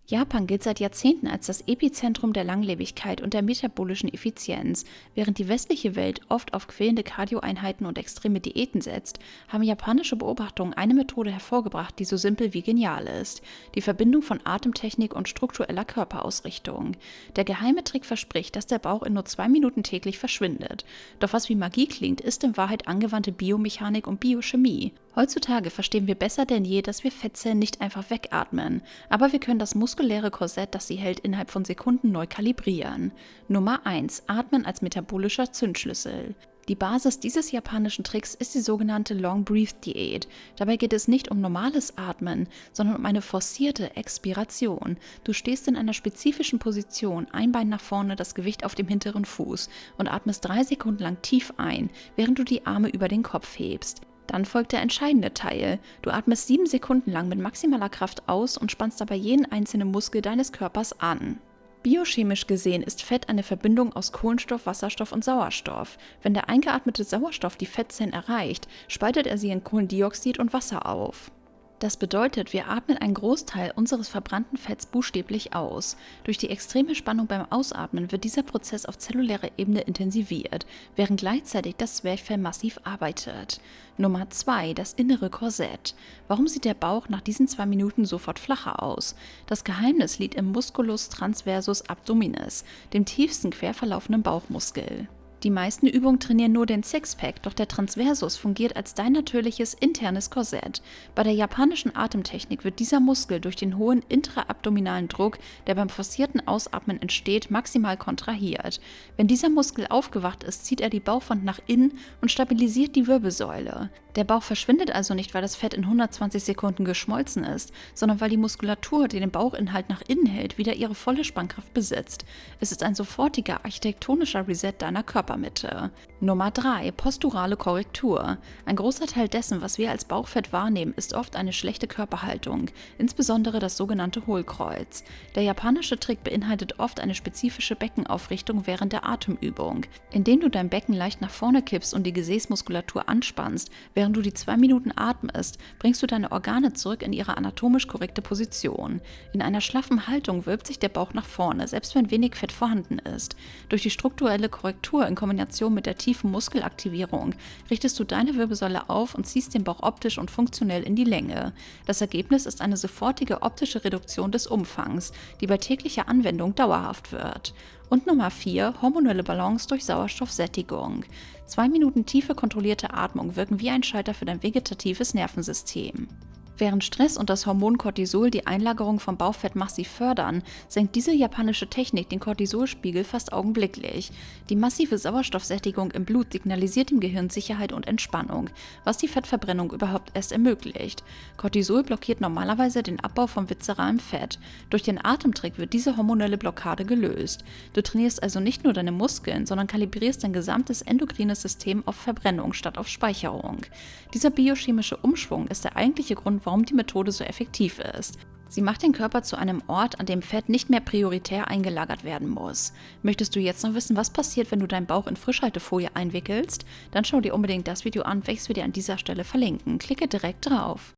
Japan gilt seit Jahrzehnten als das Epizentrum der Langlebigkeit und der metabolischen Effizienz. Während die westliche Welt oft auf quälende Cardioeinheiten und extreme Diäten setzt, haben japanische Beobachtungen eine Methode hervorgebracht, die so simpel wie genial ist: die Verbindung von Atemtechnik und struktureller Körperausrichtung. Der geheime Trick verspricht, dass der Bauch in nur 2 Minuten täglich verschwindet. Doch was wie Magie klingt, ist in Wahrheit angewandte Biomechanik und Biochemie. Heutzutage verstehen wir besser denn je, dass wir Fettzellen nicht einfach wegatmen, aber wir können das muskuläre Korsett, das sie hält, innerhalb von Sekunden neu kalibrieren. Nummer 1: Atmen als metabolischer Zündschlüssel. Die Basis dieses japanischen Tricks ist die sogenannte Long Breath Diät. Dabei geht es nicht um normales Atmen, sondern um eine forcierte Expiration. Du stehst in einer spezifischen Position, ein Bein nach vorne, das Gewicht auf dem hinteren Fuß, und atmest 3 Sekunden lang tief ein, während du die Arme über den Kopf hebst. Dann folgt der entscheidende Teil. Du atmest 7 Sekunden lang mit maximaler Kraft aus und spannst dabei jeden einzelnen Muskel deines Körpers an. Biochemisch gesehen ist Fett eine Verbindung aus Kohlenstoff, Wasserstoff und Sauerstoff. Wenn der eingeatmete Sauerstoff die Fettzellen erreicht, spaltet er sie in Kohlendioxid und Wasser auf. Das bedeutet, wir atmen einen Großteil unseres verbrannten Fetts buchstäblich aus. Durch die extreme Spannung beim Ausatmen wird dieser Prozess auf zellulärer Ebene intensiviert, während gleichzeitig das Zwerchfell massiv arbeitet. Nummer 2: Das innere Korsett. Warum sieht der Bauch nach diesen 2 Minuten sofort flacher aus? Das Geheimnis liegt im Musculus transversus abdominis, dem tiefsten quer verlaufenden Bauchmuskel. Die meisten Übungen trainieren nur den Sixpack, doch der Transversus fungiert als dein natürliches internes Korsett. Bei der japanischen Atemtechnik wird dieser Muskel durch den hohen intraabdominalen Druck, der beim forcierten Ausatmen entsteht, maximal kontrahiert. Wenn dieser Muskel aufgewacht ist, zieht er die Bauchwand nach innen und stabilisiert die Wirbelsäule. Der Bauch verschwindet also nicht, weil das Fett in 120 Sekunden geschmolzen ist, sondern weil die Muskulatur, die den Bauchinhalt nach innen hält, wieder ihre volle Spannkraft besitzt. Es ist ein sofortiger architektonischer Reset deiner Körpermitte. Nummer 3: Posturale Korrektur. Ein großer Teil dessen, was wir als Bauchfett wahrnehmen, ist oft eine schlechte Körperhaltung, insbesondere das sogenannte Hohlkreuz. Der japanische Trick beinhaltet oft eine spezifische Beckenaufrichtung während der Atemübung. Indem du dein Becken leicht nach vorne kippst und die Gesäßmuskulatur anspannst, während du die 2 Minuten atmest, bringst du deine Organe zurück in ihre anatomisch korrekte Position. In einer schlaffen Haltung wölbt sich der Bauch nach vorne, selbst wenn wenig Fett vorhanden ist. Durch die strukturelle Korrektur in Kombination mit der tiefen Muskelaktivierung richtest du deine Wirbelsäule auf und ziehst den Bauch optisch und funktionell in die Länge. Das Ergebnis ist eine sofortige optische Reduktion des Umfangs, die bei täglicher Anwendung dauerhaft wird. Und Nummer 4: Hormonelle Balance durch Sauerstoffsättigung. 2 Minuten tiefe kontrollierte Atmung wirken wie ein Schalter für dein vegetatives Nervensystem. Während Stress und das Hormon Cortisol die Einlagerung von Bauchfett massiv fördern, senkt diese japanische Technik den Cortisolspiegel fast augenblicklich. Die massive Sauerstoffsättigung im Blut signalisiert dem Gehirn Sicherheit und Entspannung, was die Fettverbrennung überhaupt erst ermöglicht. Cortisol blockiert normalerweise den Abbau von viszeralem Fett. Durch den Atemtrick wird diese hormonelle Blockade gelöst. Du trainierst also nicht nur deine Muskeln, sondern kalibrierst dein gesamtes endokrines System auf Verbrennung statt auf Speicherung. Dieser biochemische Umschwung ist der eigentliche Grund, warum die Methode so effektiv ist. Sie macht den Körper zu einem Ort, an dem Fett nicht mehr prioritär eingelagert werden muss. Möchtest du jetzt noch wissen, was passiert, wenn du deinen Bauch in Frischhaltefolie einwickelst? Dann schau dir unbedingt das Video an, welches wir dir an dieser Stelle verlinken. Klicke direkt drauf.